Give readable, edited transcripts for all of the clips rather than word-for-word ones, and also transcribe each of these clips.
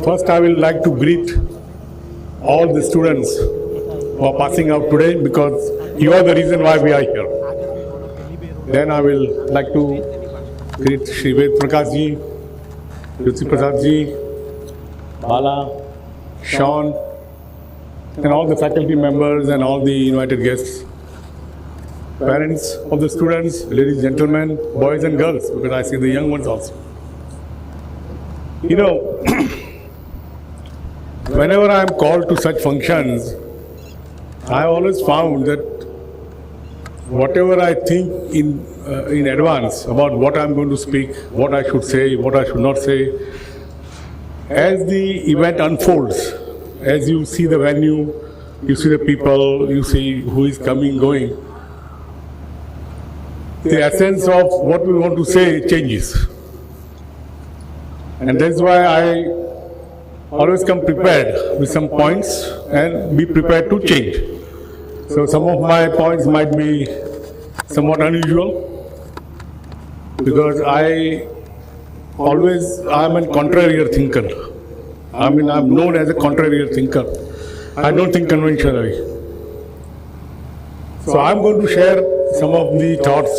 First, I will like to greet all the students who are passing out today because you are the reason why we are here. Then I will like to greet Shri Prakash ji, Jyoti Prasad ji, Bala, Sean, and all the faculty members and all the invited guests, parents of the students, ladies and gentlemen, boys and girls, because I see the young ones also. You know, whenever I am called to such functions, I always found that whatever I think in advance about what I am going to speak, what I should say, what I should not say, as the event unfolds, as you see the venue, you see the people, you see who is coming, going, the essence of what we want to say changes. And that's why I always come prepared with some points and be prepared to change. So some of my points might be somewhat unusual because I am a contrarian thinker. I mean, I'm known as a contrarian thinker. I don't think conventionally. So I'm going to share some of the thoughts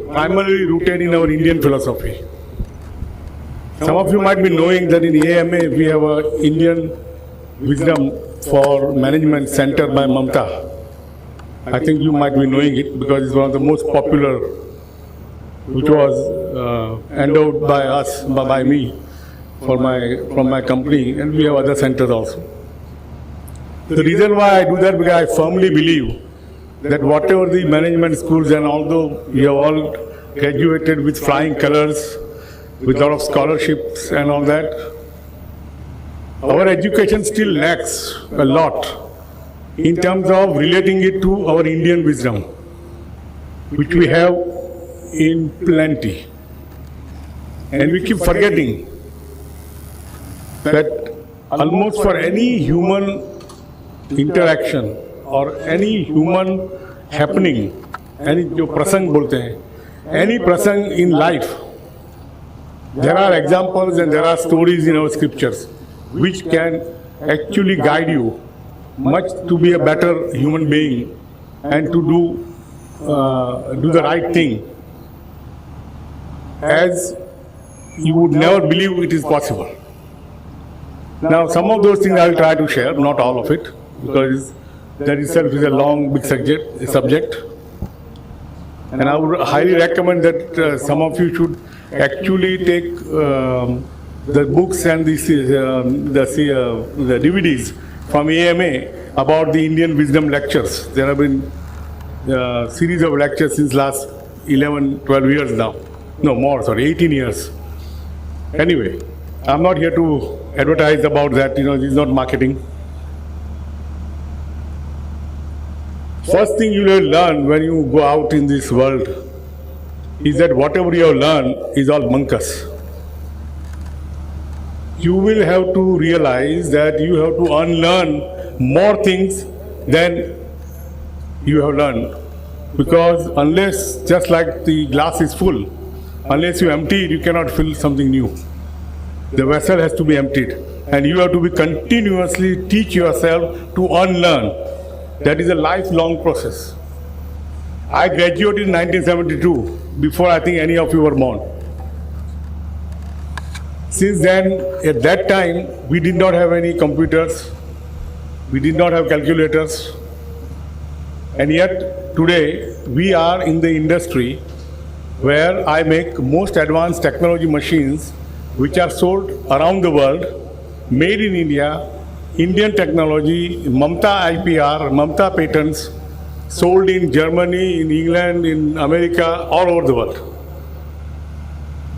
primarily rooted in our Indian philosophy. Some of you might be knowing that in AMA we have an Indian Wisdom for Management Center by Mamta. I think you might be knowing it because it's one of the most popular, which was endowed by us, by me, from my company, and we have other centers also. The reason why I do that because I firmly believe that whatever the management schools, and although we have all graduated with flying colors, with a lot of scholarships and all that, our education still lacks a lot in terms of relating it to our Indian wisdom, which we have in plenty. And we keep forgetting that almost for any human interaction or any human happening, any जो प्रसंग बोलते हैं, any प्रसंग in life, there are examples and there are stories in our scriptures which can actually guide you much to be a better human being and to do the right thing as you would never believe it is possible. Now some of those things I will try to share, not all of it, because that itself is a long big subject. And I would highly recommend that some of you should actually take the books and the DVDs from AMA about the Indian wisdom lectures. There have been a series of lectures since last 11, 12 years now. No more, sorry, 18 years. Anyway, I'm not here to advertise about that, this is not marketing. First thing you will learn when you go out in this world is that whatever you have learned is all bunkus. You will have to realize that you have to unlearn more things than you have learned. Because unless, just like the glass is full, unless you empty it, you cannot fill something new. The vessel has to be emptied. And you have to be continuously teach yourself to unlearn. That is a lifelong process. I graduated in 1972, before I think any of you were born. Since then, at that time, we did not have any computers, we did not have calculators, and yet today we are in the industry where I make most advanced technology machines which are sold around the world, made in India, Indian technology, Mamta IPR, Mamta patents, sold in Germany, in England, in America, all over the world.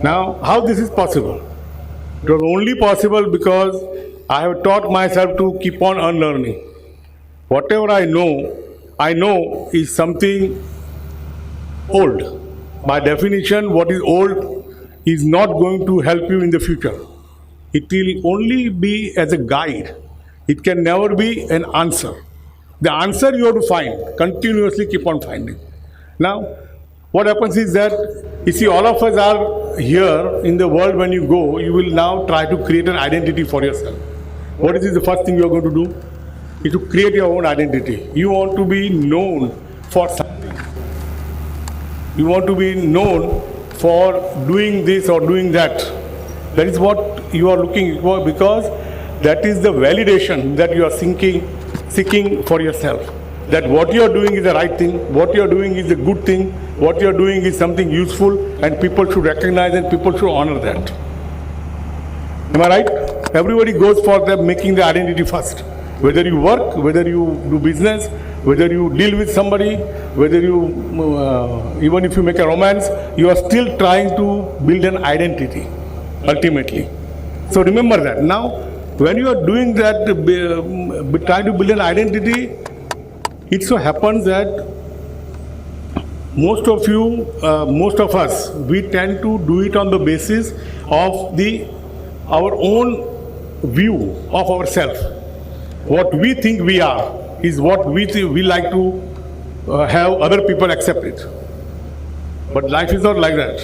Now, how this is possible? It was only possible because I have taught myself to keep on unlearning. Whatever I know is something old. By definition, what is old is not going to help you in the future. It will only be as a guide. It can never be an answer. The answer you have to find, continuously keep on finding. Now, What happens is that, you see, all of us are here in the world. When you go, you will now try to create an identity for yourself. What is the first thing you are going to do? Is to create your own identity. You want to be known for something. You want to be known for doing this or doing that. That is what you are looking for, because that is the validation that you are seeking for yourself. That what you are doing is the right thing, what you are doing is a good thing, what you are doing is something useful, and people should recognize and people should honor that. Am I right? Everybody goes for them making the identity first. Whether you work, whether you do business, whether you deal with somebody, whether you, even if you make a romance, you are still trying to build an identity, ultimately. So remember that. Now, when you are doing that, trying to build an identity, it so happens that most of us, we tend to do it on the basis of our own view of ourselves. What we think we are is what we like to have other people accept it. But life is not like that.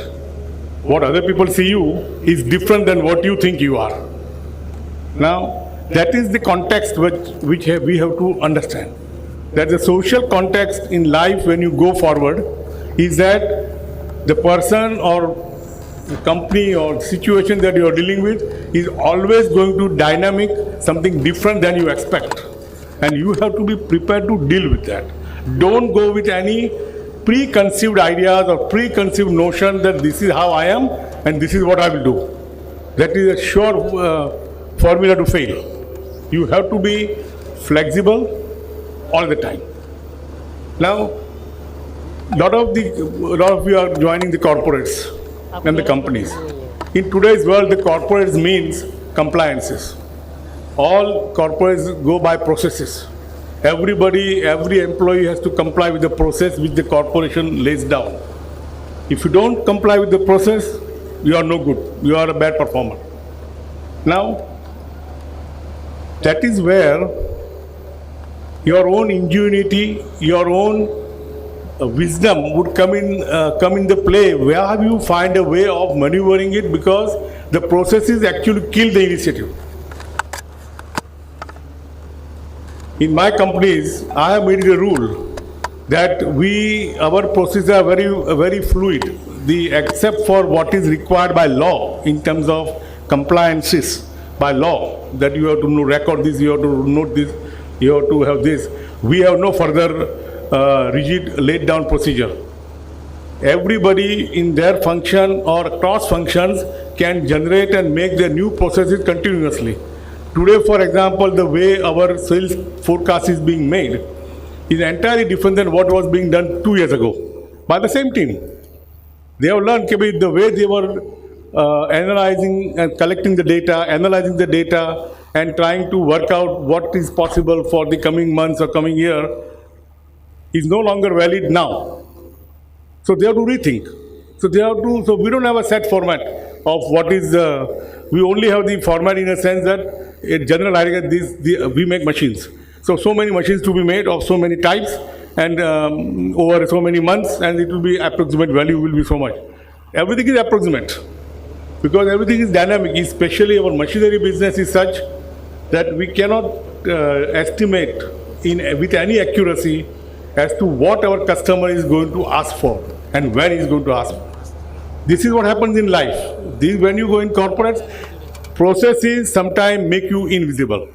What other people see you is different than what you think you are. Now, that is the context which we have to understand. That the social context in life when you go forward is that the person or company or situation that you are dealing with is always going to dynamic something different than you expect. And you have to be prepared to deal with that. Don't go with any preconceived ideas or preconceived notion that this is how I am and this is what I will do. That is a sure formula to fail. You have to be flexible all the time. Now, lot of you are joining the corporates and the companies. In today's world, the corporates means compliances. All corporates go by processes. Every employee has to comply with the process which the corporation lays down. If you don't comply with the process, you are no good. You are a bad performer. Now, that is where your own ingenuity, your own wisdom would come in the play. Where have you find a way of maneuvering it, because the processes actually kill the initiative. In my companies, I have made it a rule that our processes are very fluid. Except for what is required by law in terms of compliances by law, that you have to record this, you have to note this, you have to have this. We have no further rigid laid down procedure. Everybody in their function or cross functions can generate and make their new processes continuously. Today, for example, the way our sales forecast is being made is entirely different than what was being done 2 years ago by the same team. They have learned the way they were analyzing and collecting the data, analyzing the data, and trying to work out what is possible for the coming months or coming year is no longer valid now. So they have to rethink. So we don't have a set format of what is, we only have the format in a sense that a general idea, we make machines. So many machines to be made of so many types, and over so many months, and it will be approximate value will be so much. Everything is approximate, because everything is dynamic, especially our machinery business is such that we cannot estimate with any accuracy as to what our customer is going to ask for and when he is going to ask for. This is what happens in life. When you go in corporates, processes sometimes make you invisible.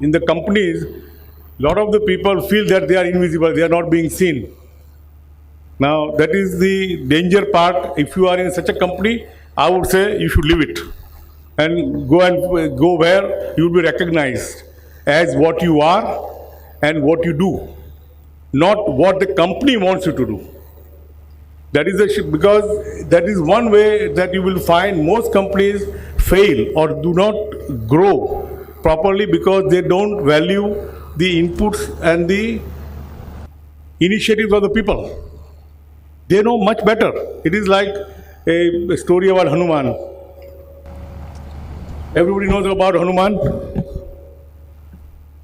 In the companies, a lot of the people feel that they are invisible, they are not being seen. Now, that is the danger part. If you are in such a company, I would say you should leave it and go where you will be recognized as what you are and what you do, not what the company wants you to do. That is because that is one way that you will find most companies fail or do not grow properly, because they don't value the inputs and the initiatives of the people. They know much better. It is like a story about Hanuman. Everybody knows about Hanuman,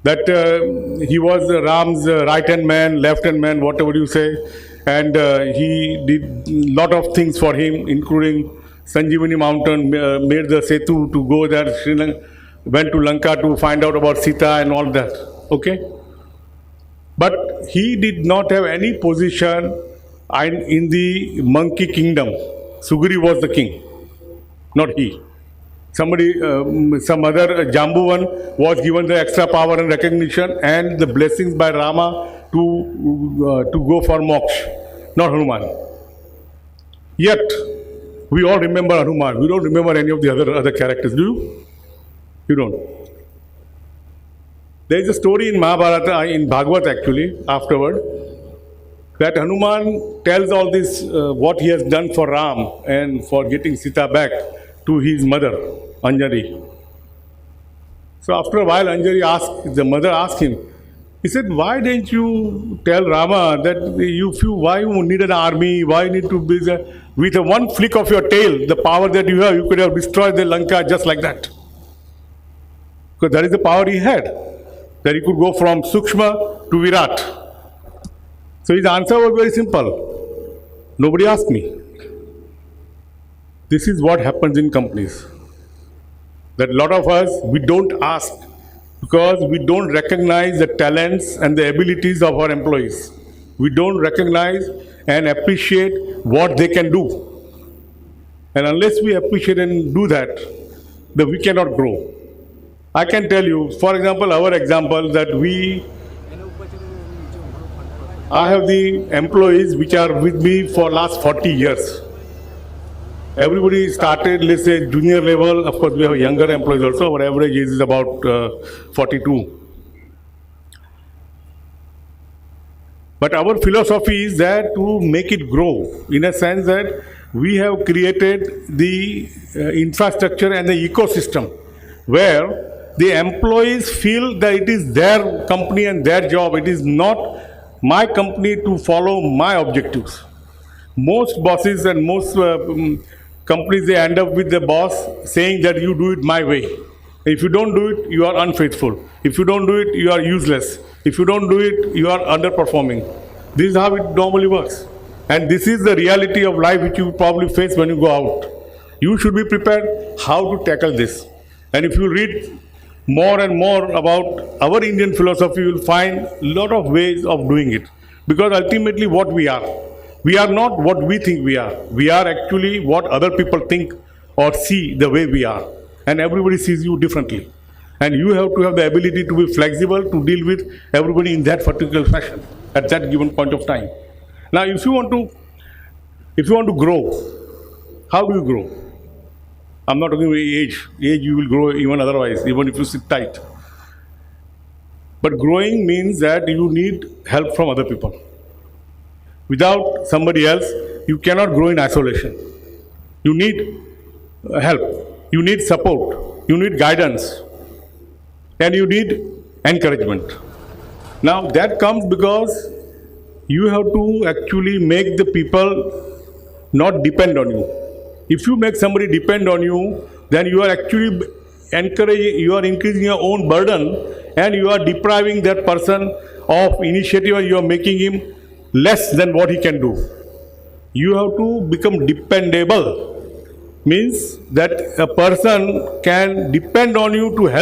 that he was Ram's right-hand man, left-hand man, whatever you say. and he did lot of things for him, including Sanjeevani Mountain, made the Setu to go there, Sri Lanka, went to Lanka to find out about Sita and all that, okay? But he did not have any position in the monkey kingdom. Sugri was the king, not he. Somebody, some other Jambuvan was given the extra power and recognition and the blessings by Rama to go for moksha, not Hanuman. Yet, we all remember Hanuman. We don't remember any of the other characters, do you? You don't. There is a story in Mahabharata, in Bhagavad actually, afterward, that Hanuman tells all this, what he has done for Ram and for getting Sita back to his mother, Anjali. So after a while, the mother asked him, he said, why didn't you tell Rama that why you need an army, why you need to be with a one flick of your tail, the power that you have, you could have destroyed the Lanka just like that. Because that is the power he had, that he could go from Sukshma to Virat. So his answer was very simple. Nobody asked me. This is what happens in companies. That a lot of us, we don't ask because we don't recognize the talents and the abilities of our employees. We don't recognize and appreciate what they can do. And unless we appreciate and do that, then we cannot grow. I can tell you, for example, our example that I have the employees which are with me for last 40 years. Everybody started, let's say, junior level. Of course, we have younger employees also. Our average age is about 42. But our philosophy is that to make it grow, in a sense that we have created the infrastructure and the ecosystem where the employees feel that it is their company and their job. It is not my company to follow my objectives. Most bosses and most companies, they end up with the boss saying that you do it my way. If you don't do it, you are unfaithful. If you don't do it, you are useless. If you don't do it, you are underperforming. This is how it normally works. And this is the reality of life which you probably face when you go out. You should be prepared how to tackle this. And if you read more and more about our Indian philosophy, you will find a lot of ways of doing it. Because ultimately what we are not what we think we are. We are actually what other people think or see the way we are. And everybody sees you differently. And you have to have the ability to be flexible to deal with everybody in that particular fashion at that given point of time. Now, if you want to grow, how do you grow? I'm not talking about age. Age you will grow even otherwise, even if you sit tight. But growing means that you need help from other people. Without somebody else, you cannot grow in isolation. You need help. You need support. You need guidance. And you need encouragement. Now that comes because you have to actually make the people not depend on you. If you make somebody depend on you, then you are actually increasing your own burden and you are depriving that person of initiative and you are making him less than what he can do. You have to become dependable. Means that a person can depend on you to help.